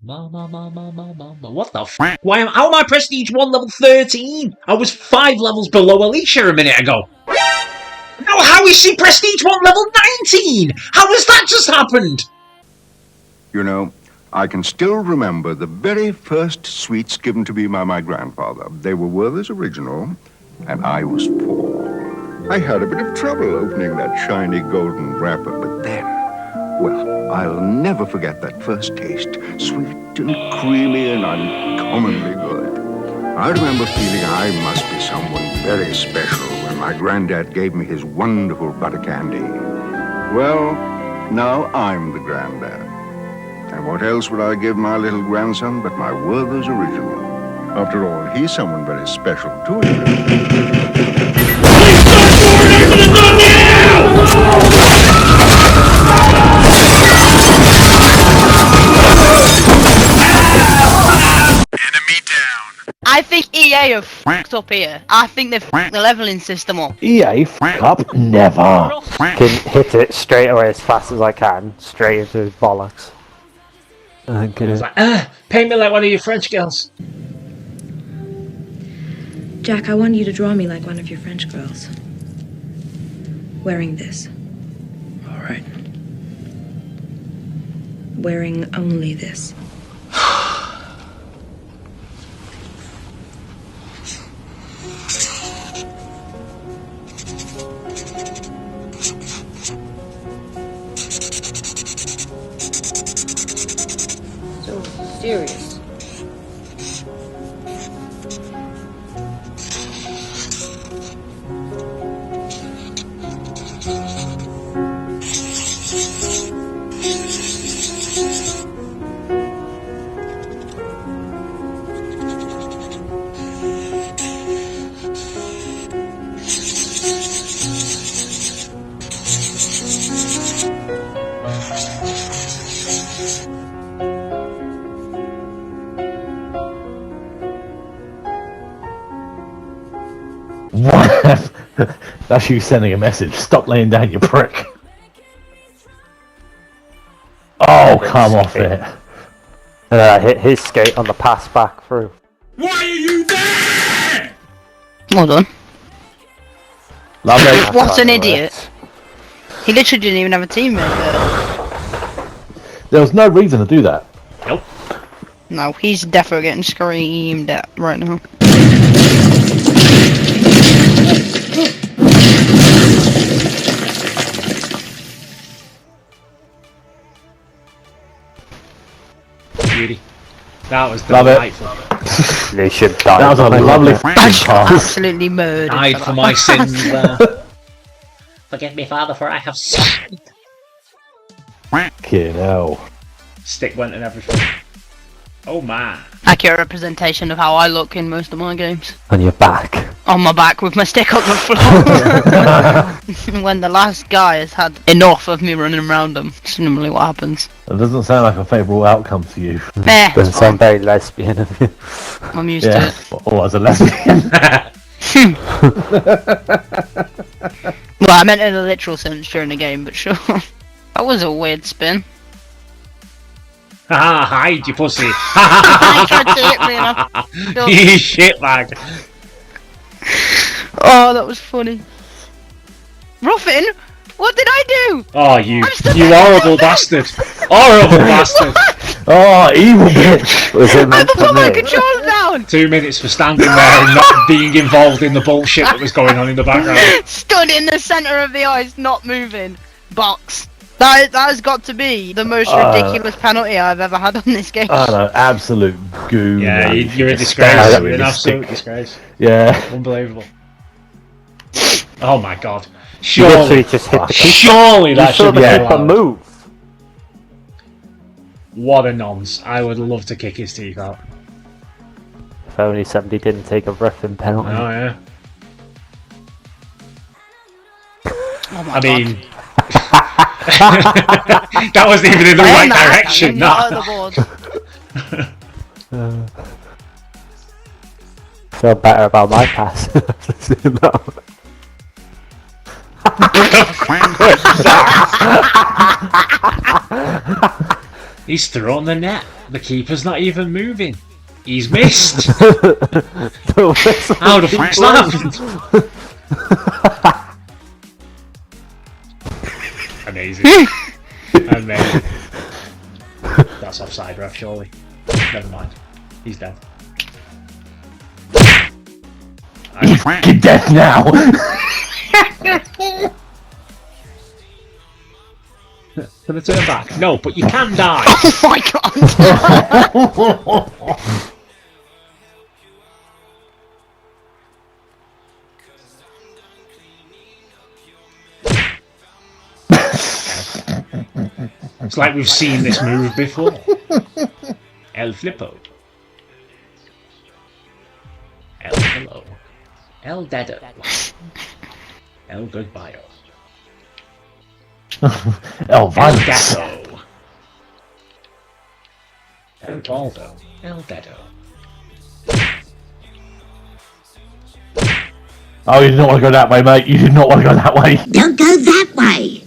What the f? How am I prestige 1 level 13? I was 5 levels below Alicia a minute ago. Now how is she prestige 1 level 19? How has that just happened? You know, I can still remember the very first sweets given to me by my grandfather. They were Werther's Original, and I was 4. I had a bit of trouble opening that shiny golden wrapper, but then, well, I'll never forget that first taste. Sweet and creamy and uncommonly good. I remember feeling I must be someone very special when my granddad gave me his wonderful butter candy. Well, now I'm the granddad. And what else would I give my little grandson but my Werther's Original? After all, he's someone very special too. Enemy down. I think EA have f***ed up here. I think they've f***ed the leveling system up. EA f up? Never. Can hit it straight away as fast as I can, straight into his bollocks. It's like, paint me like one of your French girls. Jack, I want you to draw me like one of your French girls. Wearing this. All right. Wearing only this. So serious. What? That's you sending a message. Stop laying down, you prick. Oh, come off it. And I hit his skate on the pass back through. Why are you there? Well done. Lovely. What an idiot. He literally didn't even have a teammate there. There was no reason to do that. Nope. No, he's definitely getting screamed at right now. Beauty. That was Love it. delightful. They should die. That was a lovely That's pass. absolutely murdered. Died for for that. my sins. Forgive me, Father, for I have sinned. Fucking hell. Stick went and everything. Oh man. Accurate representation of how I look in most of my games. On your back. On my back with my stick on the floor. When the last guy has had enough of me running around him, it's normally what happens. That doesn't sound like a favourable outcome for you. Eh, Doesn't sound very lesbian of you. I'm used to Yeah. it. Or as a lesbian. Well, I meant in a literal sense during the game, but sure. That was a weird spin. Haha, hide you pussy. He tried to hit me and I... You shitbag. Oh, that was funny. Ruffin? What did I do? Oh, you I'm still horrible bastard. Horrible bastard. Oh, evil bitch. Was it I meant put for my me? controls down! 2 minutes for standing there and not being involved in the bullshit that was going on in the background. Stood in the centre of the ice, not moving. Box. That has got to be the most ridiculous penalty I've ever had on this game. I know, absolute goo. Yeah, man. you're a Just disgrace. stand there You're with an your absolute stick. disgrace. Yeah. Unbelievable. Oh my god. You literally Surely, just hit the keeper. surely that You saw should the be keeper allowed. move. What a nonce. I would love to kick his teeth out. If only somebody didn't take a roughing penalty. Oh yeah. Oh my I god. mean, that wasn't even in the I am right not- direction. I'm No. not on the board. Feel better about my pass. No. He's thrown the net. The keeper's not even moving. He's missed. How the fuck's that happened? Amazing. Amazing. That's offside, ref, surely. Never mind. He's dead. He's fucking dead now! Can I turn back? No, but you can die! Oh my god! It's like we've seen this move before. El Flippo. El Hello. El Dedo. El Goodbye. El Violence. Gato. El Baldo. El Dedo. Oh, you did not want to go that way, mate. You did not want to go that way. Don't go that way.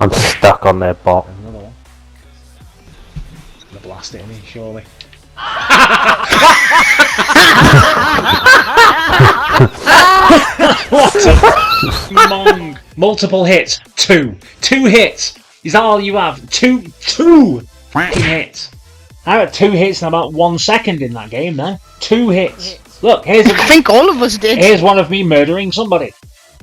I'm stuck on their bot. Another one. It's gonna blast it in here, surely. What a mong. Multiple hits. Two hits. Is that all you have? Two fucking hits. I got 2 hits in about 1 second in that game then. 2 hits. Look, here's I think all of us did. Here's one of me murdering somebody.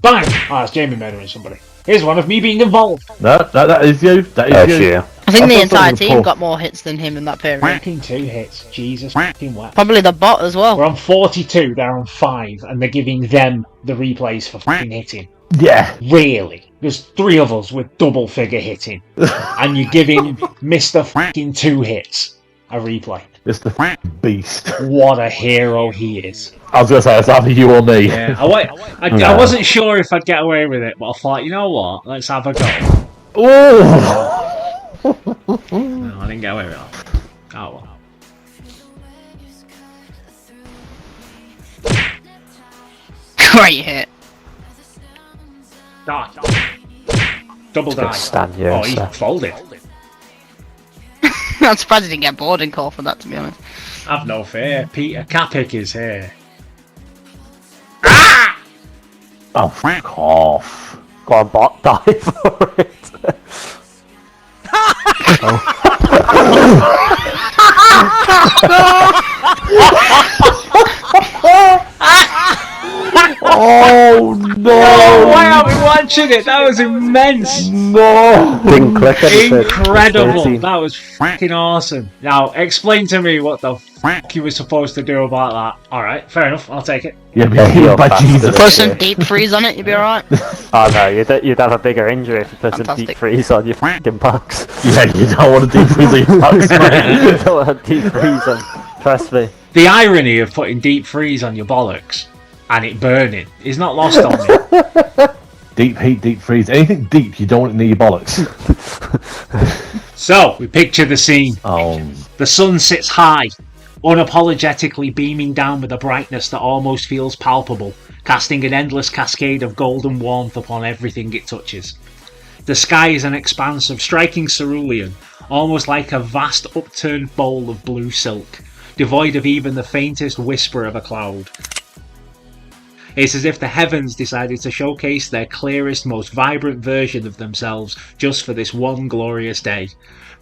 Bang! Oh, that's Jamie murdering somebody. Here's one of me being involved. No, that is you. That is you. I think the entire something team Paul. got more hits than him in that period. Fucking 2 hits. Jesus fucking what? Probably the bot as well. We're on 42, they're on 5, and they're giving them the replays for fucking hitting. Yeah. Really? There's 3 of us with double figure hitting, and you're giving Mr. fucking 2 hits a replay. It's the beast. What a hero he is. I was going to say, it's either you or me. Yeah, I wasn't sure if I'd get away with it, but I thought, you know what? Let's have a go. Ooh. No, I didn't get away with that. Oh well. Great hit. Die. Double die. Stand here, Oh, he sir. folded. I'm surprised he didn't get boarding call for that, to be honest. Have no fear. Peter Capik is here. Oh, fuck off. Go on, bot, die for it. Oh, no. Why aren't we watching it? That was immense. No. Didn't click anything. Incredible. 13. That was fucking awesome. Now, explain to me what the fuck you were supposed to do about that. Alright, fair enough. I'll take it. Yeah, be Yeah, healed you're by faster Jesus. than Put some Yeah. deep freeze on it, you'd be alright. Oh no, you'd have a bigger injury if you put some Fantastic. deep freeze on your fucking bugs. Yeah, you don't want to deep freeze your bugs, mate. You don't want to deep freeze them. Trust me. The irony of putting deep freeze on your bollocks and it burning is not lost on me. Deep heat, deep freeze. Anything deep, you don't want it near your bollocks. So, we picture the scene. Oh, The sun sits high, unapologetically beaming down with a brightness that almost feels palpable, casting an endless cascade of golden warmth upon everything it touches. The sky is an expanse of striking cerulean, almost like a vast upturned bowl of blue silk, devoid of even the faintest whisper of a cloud. It's as if the heavens decided to showcase their clearest, most vibrant version of themselves just for this one glorious day.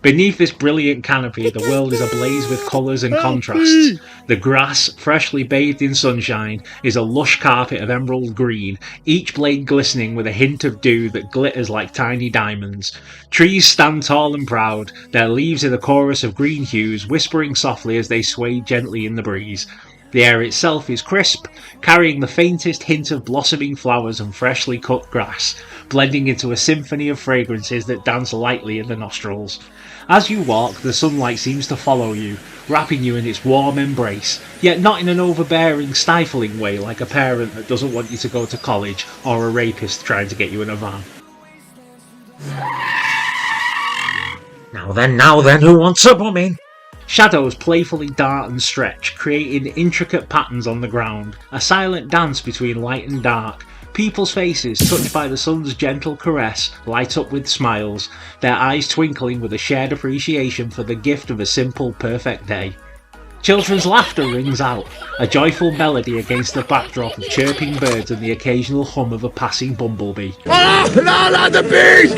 Beneath this brilliant canopy, the world is ablaze with colours and contrasts. The grass, freshly bathed in sunshine, is a lush carpet of emerald green, each blade glistening with a hint of dew that glitters like tiny diamonds. Trees stand tall and proud, their leaves in a chorus of green hues, whispering softly as they sway gently in the breeze. The air itself is crisp, carrying the faintest hint of blossoming flowers and freshly cut grass, blending into a symphony of fragrances that dance lightly in the nostrils. As you walk, the sunlight seems to follow you, wrapping you in its warm embrace, yet not in an overbearing, stifling way like a parent that doesn't want you to go to college or a rapist trying to get you in a van. Now then, who wants a bumming? Shadows playfully dart and stretch, creating intricate patterns on the ground, a silent dance between light and dark, People's faces, touched by the sun's gentle caress, light up with smiles, their eyes twinkling with a shared appreciation for the gift of a simple, perfect day. Children's laughter rings out, a joyful melody against the backdrop of chirping birds and the occasional hum of a passing bumblebee. Oh, no, not the bees!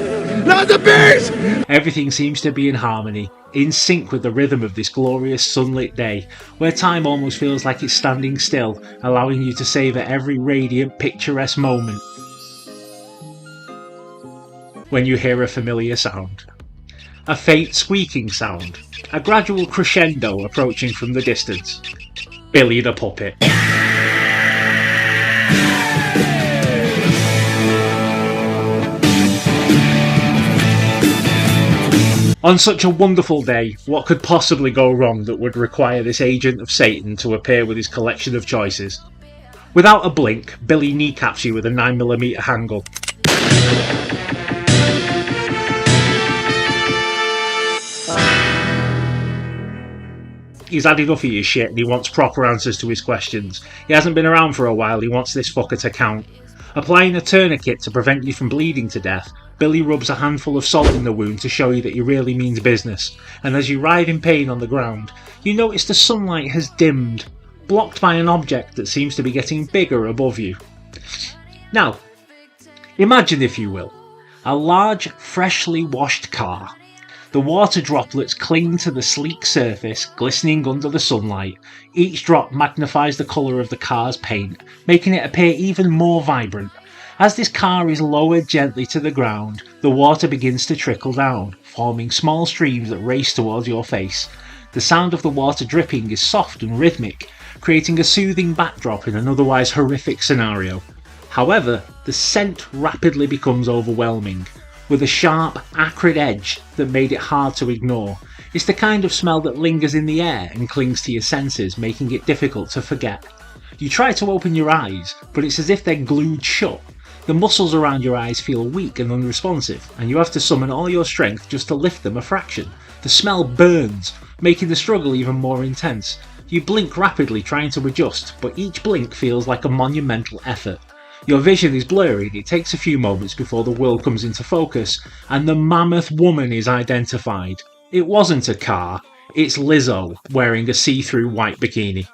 Not the bees! Everything seems to be in harmony, in sync with the rhythm of this glorious sunlit day, where time almost feels like it's standing still, allowing you to savour every radiant, picturesque moment. When you hear a familiar sound. A faint squeaking sound, a gradual crescendo approaching from the distance. Billy the puppet. On such a wonderful day, what could possibly go wrong that would require this agent of Satan to appear with his collection of choices? Without a blink, Billy kneecaps you with a 9mm handle. He's had enough of your shit and he wants proper answers to his questions. He hasn't been around for a while, he wants this fucker to count. Applying a tourniquet to prevent you from bleeding to death, Billy rubs a handful of salt in the wound to show you that he really means business, and as you writhe in pain on the ground, you notice the sunlight has dimmed, blocked by an object that seems to be getting bigger above you. Now, imagine, if you will, a large, freshly washed car. The water droplets cling to the sleek surface, glistening under the sunlight. Each drop magnifies the colour of the car's paint, making it appear even more vibrant. As this car is lowered gently to the ground, the water begins to trickle down, forming small streams that race towards your face. The sound of the water dripping is soft and rhythmic, creating a soothing backdrop in an otherwise horrific scenario. However, the scent rapidly becomes overwhelming, with a sharp, acrid edge that made it hard to ignore. It's the kind of smell that lingers in the air and clings to your senses, making it difficult to forget. You try to open your eyes, but it's as if they're glued shut. The muscles around your eyes feel weak and unresponsive, and you have to summon all your strength just to lift them a fraction. The smell burns, making the struggle even more intense. You blink rapidly trying to adjust, but each blink feels like a monumental effort. Your vision is blurry and it takes a few moments before the world comes into focus and the mammoth woman is identified. It wasn't a car, it's Lizzo wearing a see-through white bikini.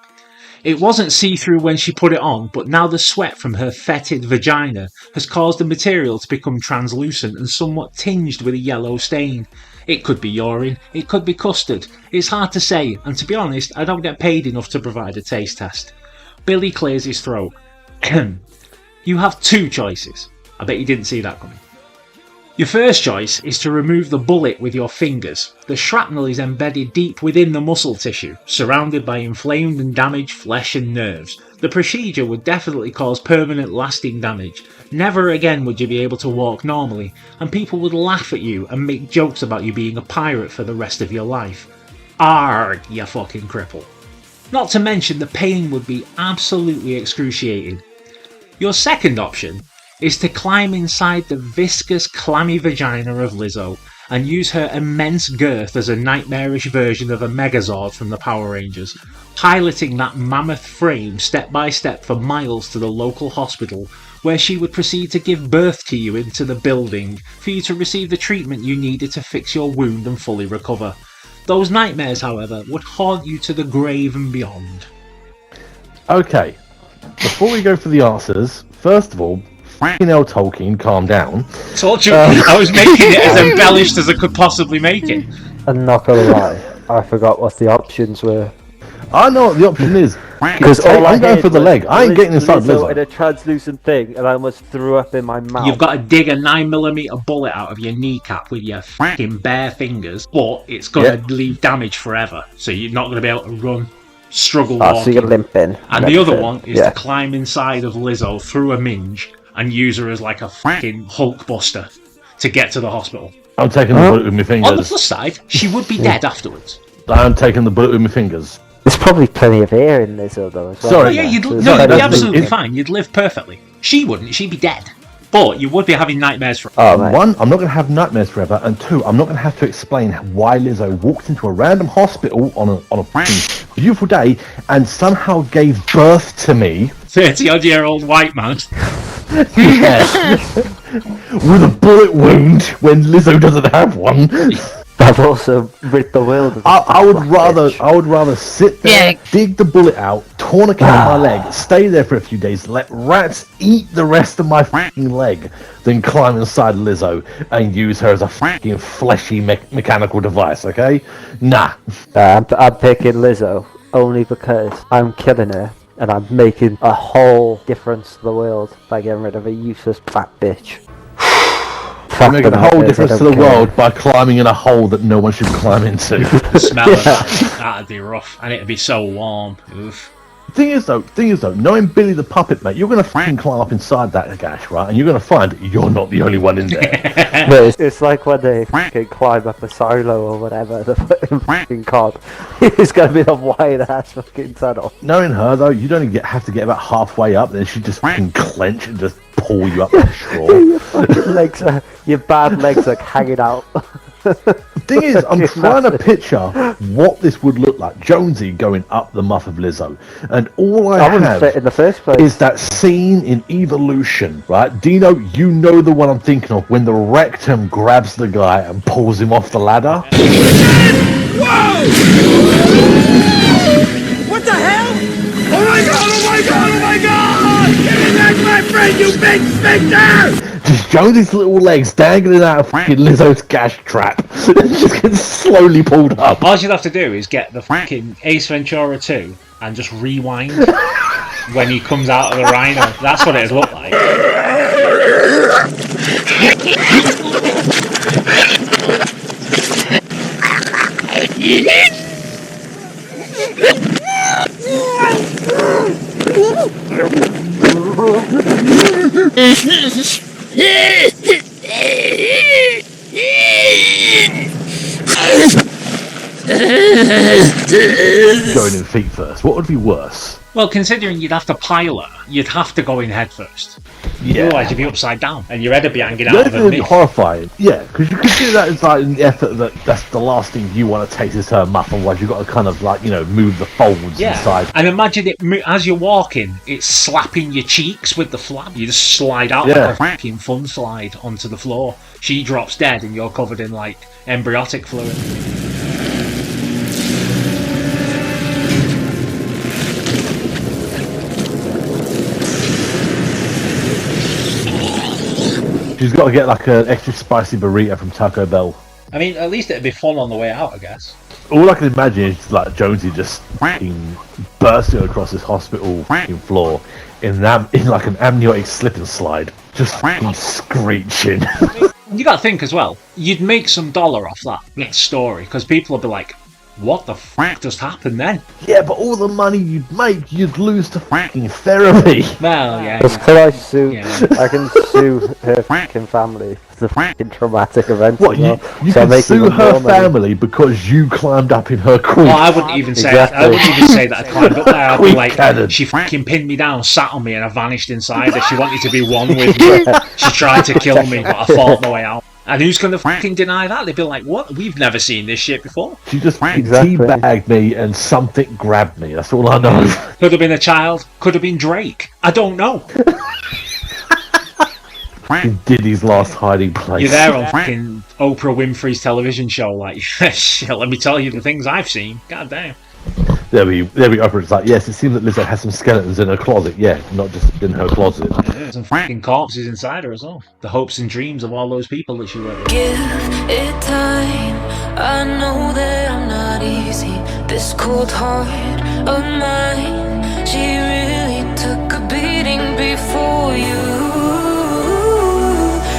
It wasn't see-through when she put it on, but now the sweat from her fetid vagina has caused the material to become translucent and somewhat tinged with a yellow stain. It could be urine, it could be custard, it's hard to say, and to be honest, I don't get paid enough to provide a taste test. Billy clears his throat. You have two choices. I bet you didn't see that coming. Your first choice is to remove the bullet with your fingers. The shrapnel is embedded deep within the muscle tissue, surrounded by inflamed and damaged flesh and nerves. The procedure would definitely cause permanent lasting damage. Never again would you be able to walk normally, and people would laugh at you and make jokes about you being a pirate for the rest of your life. Arrgh, you fucking cripple. Not to mention the pain would be absolutely excruciating. Your second option is to climb inside the viscous, clammy vagina of Lizzo and use her immense girth as a nightmarish version of a Megazord from the Power Rangers, piloting that mammoth frame step by step for miles to the local hospital, where she would proceed to give birth to you into the building for you to receive the treatment you needed to fix your wound and fully recover. Those nightmares, however, would haunt you to the grave and beyond. Okay, before we go for the answers, first of all, f***ing hell Tolkien, calm down. Told you, I was making it as embellished as I could possibly make it. I'm not gonna lie, I forgot what the options were. I know what the option is. Because I'm going for the leg. I ain't getting inside Lizzo Lizzo. in a translucent thing, and I almost threw up in my mouth. You've got to dig a 9mm bullet out of your kneecap with your fucking bare fingers, but it's going to leave damage forever, so you're not going to be able to run, struggle walking. So you're limping. And the other one is to climb inside of Lizzo through a minge and use her as like a fucking Hulk buster to get to the hospital. I'm taking the bullet with my fingers. On the plus side, she would be dead afterwards. I'm taking the bullet with my fingers. There's probably plenty of air in Lizzo though as well. Sorry. Oh, yeah, you'd be absolutely fine. You'd live perfectly. She wouldn't. She'd be dead. But you would be having nightmares for One, I'm not going to have nightmares forever, and two, I'm not going to have to explain why Lizzo walked into a random hospital on a fucking beautiful day and somehow gave birth to me. 30-odd-year-old white man. Yes. With a bullet wound when Lizzo doesn't have one. I've also rid the world of I would bitch. rather sit there, Yeah. dig the bullet out, tourniquet my leg, stay there for a few days, let rats eat the rest of my fucking leg, than climb inside Lizzo and use her as a fucking fleshy mechanical device. Okay? Nah. I'm picking Lizzo only because I'm killing her and I'm making a whole difference to the world by getting rid of a useless fat bitch. You're making a whole difference to the world by climbing in a hole that no one should climb into. The smell of that'd be rough, and it'd be so warm. Oof. Thing is though, knowing Billy the Puppet, mate, you're gonna fucking climb up inside that gash, right? And you're gonna find you're not the only one in there. But it's like when they fucking climb up a silo or whatever, the fucking cod. It's gonna be a wide ass fucking tunnel. Knowing her though, you'd only have to get about halfway up, then she'd just fucking clench and just pull you up like a straw. Your bad legs are hanging out. Thing is, I'm trying to picture what this would look like. Jonesy going up the muff of Lizzo, and all I wouldn't have fit in the first place. is that scene in Evolution, right? Dino, you know the one I'm thinking of, when the rectum grabs the guy and pulls him off the ladder. Whoa! What the hell? Oh my god, oh my god, oh my god! Give me back my friend, you big sphincter! Just Jonesy's little legs dangling out of fucking Lizzo's gash trap. And just gets slowly pulled up. All you'd have to do is get the fucking Ace Ventura 2 and just rewind when he comes out of the rhino. That's what it'd look like. Going in feet first. What would be worse? Well, considering you'd have to pilot, you'd have to go in head first. Yeah. Otherwise, you'd be upside down, and your head would be hanging The out only of thing a would be mitt. horrifying. Yeah, because you could do that as like an effort that's the last thing you want to taste is her muff, otherwise you've got to kind of like, move the folds inside. And imagine it as you're walking, it's slapping your cheeks with the flap. You just slide out Yeah. like a fucking fun slide onto the floor. She drops dead, and you're covered in like embryotic fluid. She's got to get like an extra spicy burrito from Taco Bell. I mean, at least it'd be fun on the way out, I guess. All I can imagine is like Jonesy just fucking bursting across this hospital fucking floor in like an amniotic slip and slide, just fucking screeching. You got to think as well. You'd make some dollar off that story because people would be like, "What the fuck just happened then?" Yeah, but all the money you'd make, you'd lose to fucking therapy. Well, yeah. Just could I sue? Yeah. I can sue her fucking family. It's a fucking traumatic event. What, as well. you So I'm can making sue them her more money. family because you climbed up in her queen. Oh, I wouldn't even say. Exactly. I wouldn't even say that I climbed up there. I'd be Quick like, cannon. she fucking pinned me down, sat on me, and I vanished inside her. She wanted to be one with me. She tried to kill me, but I fought my way out. And who's going to fucking deny that? They'd be like, "What? We've never seen this shit before." She just Exactly. teabagged me and something grabbed me. That's all I know. Could have been a child. Could have been Drake. I don't know. Diddy's last hiding place. You're there on fucking Oprah Winfrey's television show, like, shit, let me tell you the things I've seen. God damn. There we Oprah's like, yes, it seems that Lizzo has some skeletons in her closet. Yeah, not just in her closet. Some fucking corpses inside her as well. The hopes and dreams of all those people that she worked with. Give it time. I know that I'm not easy. This cold heart of mine, she really took a beating before you.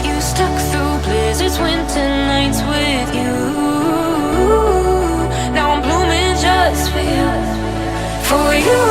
You stuck through blizzards, winter nights with you. Now I'm blooming just for you. For you.